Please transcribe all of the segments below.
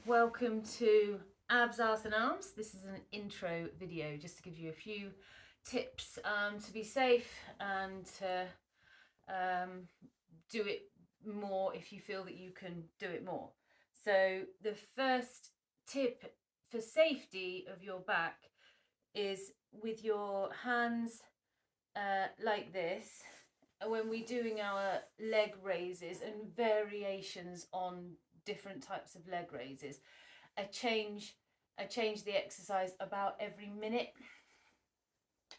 Welcome to AbsArse&Arms. This is an intro video just to give you a few tips to be safe and to do it more if you feel that you can do it more. So the first tip for safety of your back is with your hands like this. When we're doing our leg raises and variations on different types of leg raises, I change the exercise about every minute.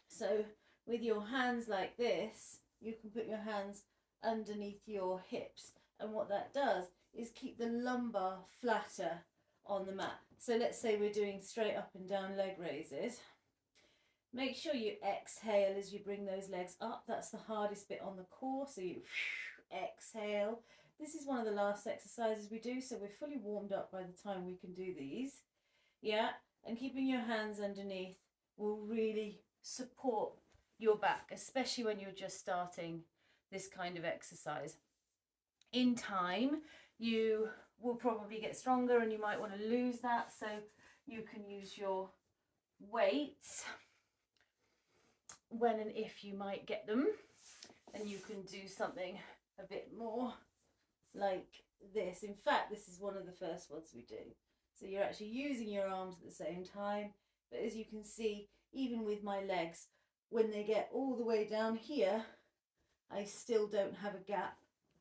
So with your hands like this, you can put your hands underneath your hips, and what that does is keep the lumbar flatter on the mat. So let's say we're doing straight up and down leg raises. Make sure you exhale as you bring those legs up. That's the hardest bit on the core, so you exhale. This is one of the last exercises we do, so we're fully warmed up by the time we can do these. Yeah, and keeping your hands underneath will really support your back, especially when you're just starting this kind of exercise. In time, you will probably get stronger and you might want to lose that, so you can use your weights when and if you might get them, and you can do something a bit more like this. In fact, this is one of the first ones we do. So you're actually using your arms at the same time, but as you can see, even with my legs, when they get all the way down here, I still don't have a gap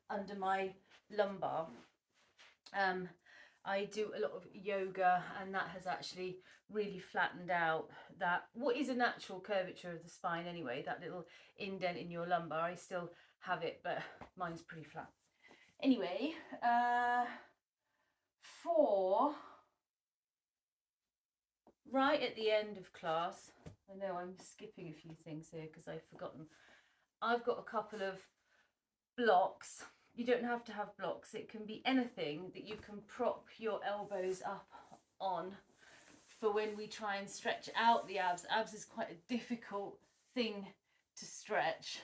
under my lumbar. I do a lot of yoga, and that has actually really flattened out that what is a natural curvature of the spine anyway, that little indent in your lumbar. I still have it, but mine's pretty flat. Anyway, for right at the end of class, I know I'm skipping a few things here because I've forgotten. I've got a couple of blocks. You don't have to have blocks. It can be anything that you can prop your elbows up on for when we try and stretch out the abs. Abs is quite a difficult thing to stretch.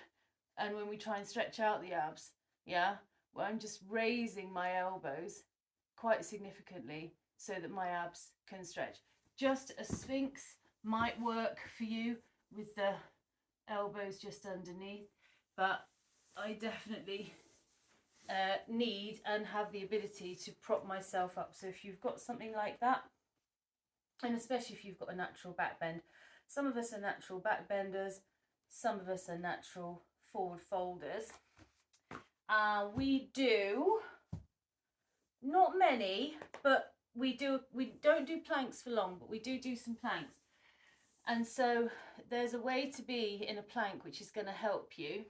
And when we try and stretch out the abs, yeah, well, I'm just raising my elbows quite significantly so that my abs can stretch. Just a sphinx might work for you with the elbows just underneath, but I definitely need and have the ability to prop myself up. So if you've got something like that, and especially if you've got a natural back bend, some of us are natural back benders, some of us are natural forward folders. We do, not many, but we don't do planks for long, but we do some planks. And so there's a way to be in a plank which is going to help you.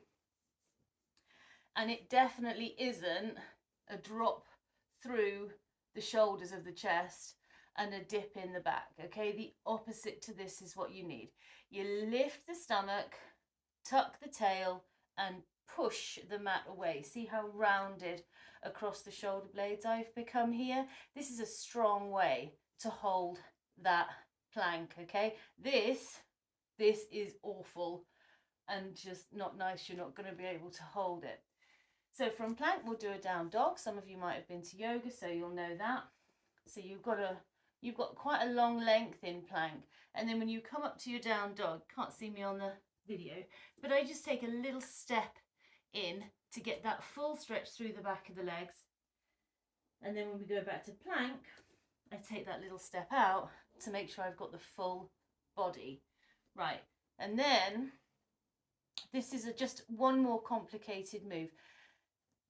And it definitely isn't a drop through the shoulders of the chest and a dip in the back, okay? The opposite to this is what you need. You lift the stomach, tuck the tail, and push the mat away. See how rounded across the shoulder blades I've become here? This is a strong way to hold that plank, okay? This is awful and just not nice. You're not going to be able to hold it. So from plank, we'll do a down dog. Some of you might have been to yoga, so you'll know that. So you've got quite a long length in plank. And then when you come up to your down dog, can't see me on the video, but I just take a little step in to get that full stretch through the back of the legs. And then when we go back to plank, I take that little step out to make sure I've got the full body. Right, and then this is just one more complicated move.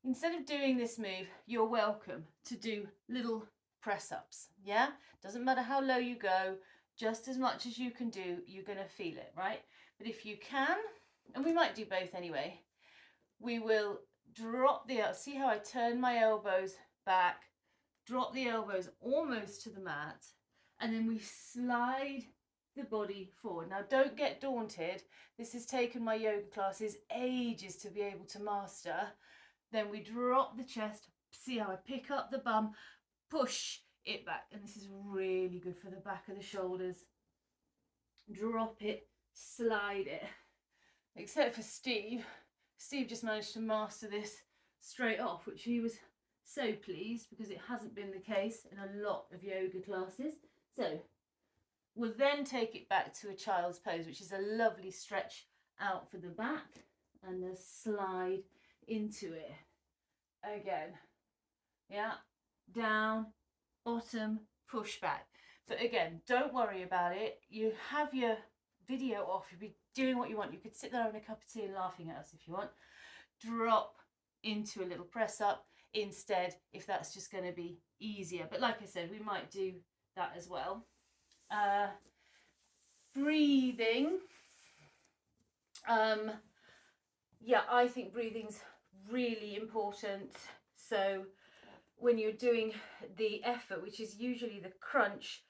Instead of doing this move, you're welcome to do little press-ups, yeah? Doesn't matter how low you go, just as much as you can do, you're going to feel it, right? But if you can, and we might do both anyway, we will drop the, see how I turn my elbows back, drop the elbows almost to the mat, and then we slide the body forward. Now, don't get daunted. This has taken my yoga classes ages to be able to master. Then we drop the chest, see how I pick up the bum, push it back. And this is really good for the back of the shoulders. Drop it, slide it. Except for Steve. Steve just managed to master this straight off, which he was so pleased because it hasn't been the case in a lot of yoga classes. So we'll then take it back to a child's pose, which is a lovely stretch out for the back and a slide into it. Again, yeah, down, bottom, push back. But again, don't worry about it. You have your video off, you'll be doing what you want. You could sit there having a cup of tea and laughing at us if you want. Drop into a little press up instead if that's just going to be easier. But like I said, we might do that as well. Breathing. Yeah, I think breathing's really important. So when you're doing the effort, which is usually the crunch,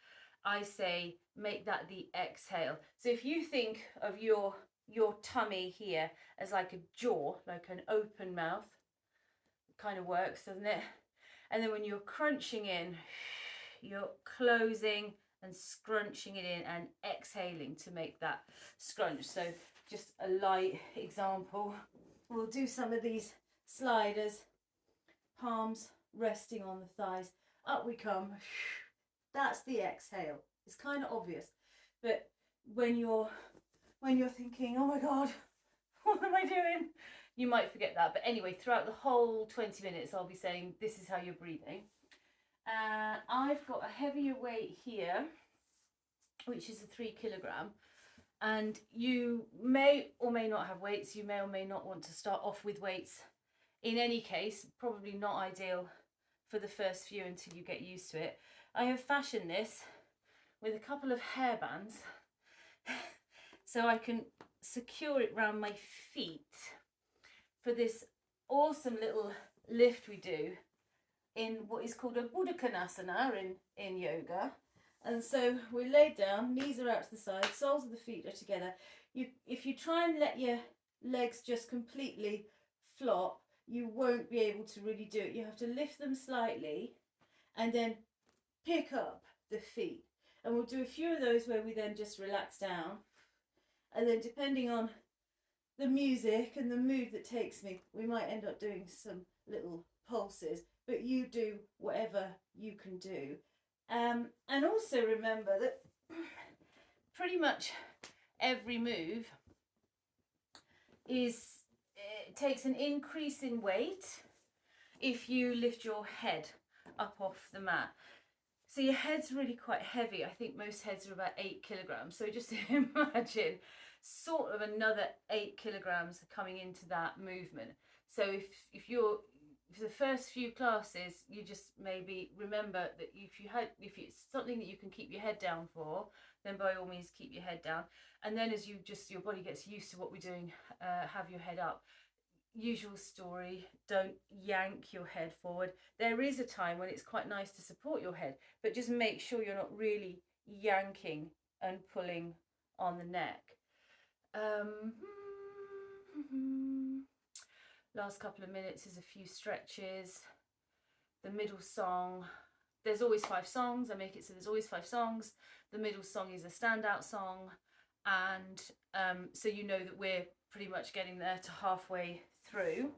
I say make that the exhale. So if you think of your tummy here as like a jaw, like an open mouth, it kind of works, doesn't it? And then when you're crunching in, you're closing and scrunching it in and exhaling to make that scrunch. So just a light example. We'll do some of these sliders, palms resting on the thighs. Up we come. That's the exhale. It's kind of obvious, but when you're thinking, oh my God, what am I doing? You might forget that. But anyway, throughout the whole 20 minutes, I'll be saying this is how you're breathing. I've got a heavier weight here, which is a 3 kilogram. And you may or may not have weights. You may or may not want to start off with weights. In any case, probably not ideal for the first few until you get used to it. I have fashioned this with a couple of hair bands so I can secure it around my feet for this awesome little lift we do in what is called a Buddha in yoga. And so we lay down, knees are out to the side, soles of the feet are together. If you try and let your legs just completely flop, you won't be able to really do it. You have to lift them slightly and then pick up the feet. And we'll do a few of those where we then just relax down. And then depending on the music and the mood that takes me, we might end up doing some little pulses, but you do whatever you can do. And also remember that pretty much every move takes an increase in weight if you lift your head up off the mat. So your head's really quite heavy. I think most heads are about 8 kilograms. So just imagine sort of another 8 kilograms coming into that movement. So if for the first few classes, you just maybe remember that if it's something that you can keep your head down for, then by all means keep your head down. And then as your body gets used to what we're doing, have your head up. Usual story, don't yank your head forward. There is a time when it's quite nice to support your head, but just make sure you're not really yanking and pulling on the neck. Last couple of minutes is a few stretches. The middle song, there's always 5 songs. I make it so there's always 5 songs. The middle song is a standout song. And so you know that we're pretty much getting there to halfway through.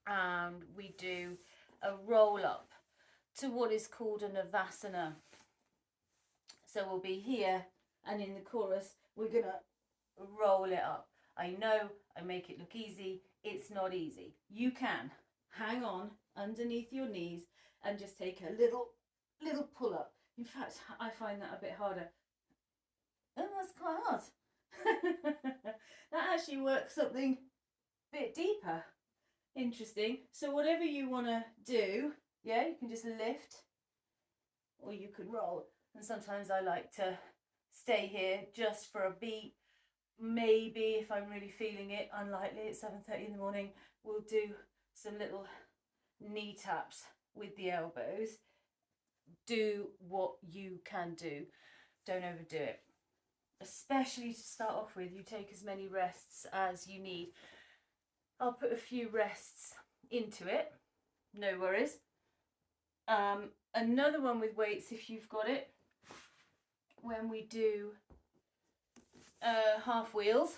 And we do a roll up to what is called a Navasana. So we'll be here, and in the chorus, we're going to roll it up. I know I make it look easy. It's not easy. You can hang on underneath your knees and just take a little pull up. In fact, I find that a bit harder. Oh, that's quite hard. That actually works something a bit deeper. Interesting. So whatever you want to do, yeah, you can just lift or you can roll. And sometimes I like to stay here just for a beat. Maybe if I'm really feeling it, unlikely, it's 7:30 in the morning, we'll do some little knee taps with the elbows. Do what you can do. Don't overdo it. Especially to start off with, you take as many rests as you need. I'll put a few rests into it, no worries. Another one with weights, if you've got it, when we do half wheels.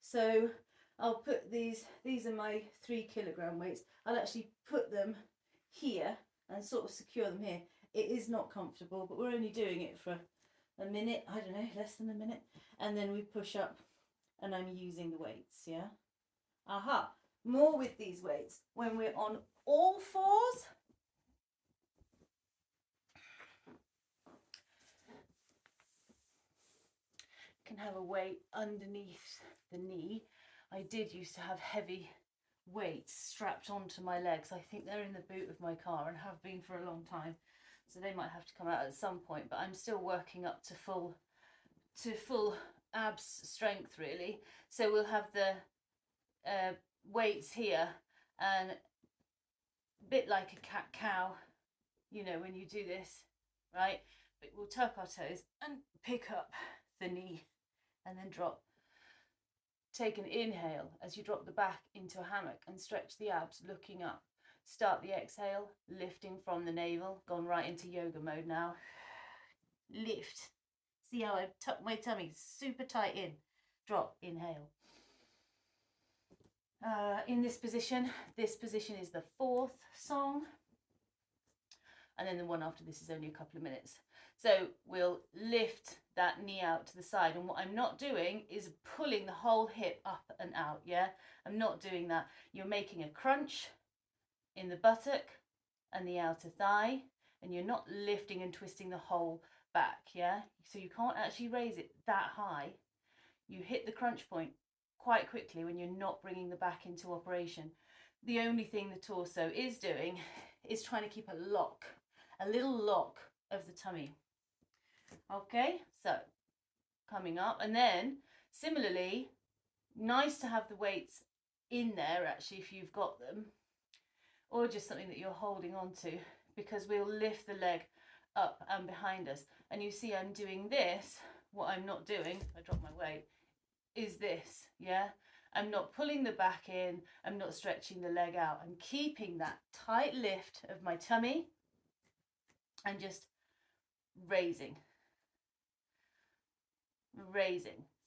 So I'll put these are my 3 kilogram weights. I'll actually put them here and sort of secure them here. It is not comfortable, but we're only doing it for a minute, I don't know, less than a minute. And then we push up and I'm using the weights, yeah? Aha, more with these weights. When we're on all fours, can have a weight underneath the knee. I did used to have heavy weights strapped onto my legs. I think they're in the boot of my car and have been for a long time. So they might have to come out at some point, but I'm still working up to full abs strength really. So we'll have the weights here and a bit like a cat-cow, you know, when you do this, right? But we'll tuck our toes and pick up the knee and then drop. Take an inhale as you drop the back into a hammock and stretch the abs looking up. Start the exhale, lifting from the navel, gone right into yoga mode now. Lift. See how I've tucked my tummy super tight in. Drop, inhale. In this position is the 4th song. And then the one after this is only a couple of minutes. So we'll lift that knee out to the side. And what I'm not doing is pulling the whole hip up and out, yeah? I'm not doing that. You're making a crunch in the buttock and the outer thigh, and you're not lifting and twisting the whole back, yeah? So you can't actually raise it that high. You hit the crunch point quite quickly when you're not bringing the back into operation. The only thing the torso is doing is trying to keep a little lock of the tummy. Okay, so coming up, and then similarly, nice to have the weights in there actually if you've got them, or just something that you're holding on to, because we'll lift the leg up and behind us. And you see I'm doing this. What I'm not doing, I drop my weight, is this, yeah? I'm not pulling the back in, I'm not stretching the leg out. I'm keeping that tight lift of my tummy and just raising,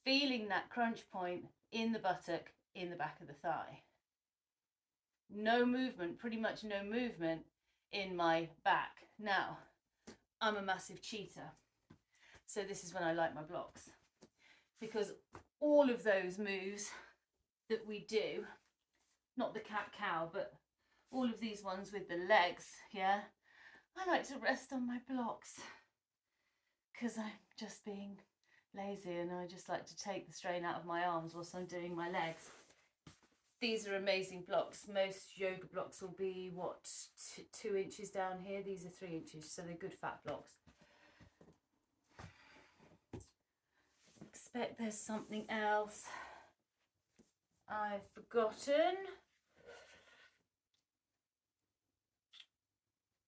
feeling that crunch point in the buttock, in the back of the thigh. No movement, pretty much no movement in my back. Now, I'm a massive cheater. So this is when I like my blocks, because all of those moves that we do, not the cat-cow, but all of these ones with the legs, yeah, I like to rest on my blocks because I'm just being lazy and I just like to take the strain out of my arms whilst I'm doing my legs. These are amazing blocks. Most yoga blocks will be, what, 2 inches down here? These are 3 inches, so they're good fat blocks. Expect there's something else I've forgotten,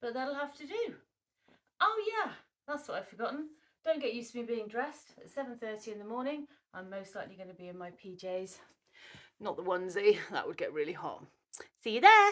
but that'll have to do. Oh yeah, that's what I've forgotten. Don't get used to me being dressed at 7:30 in the morning. I'm most likely going to be in my PJs, not the onesie. That would get really hot. See you there.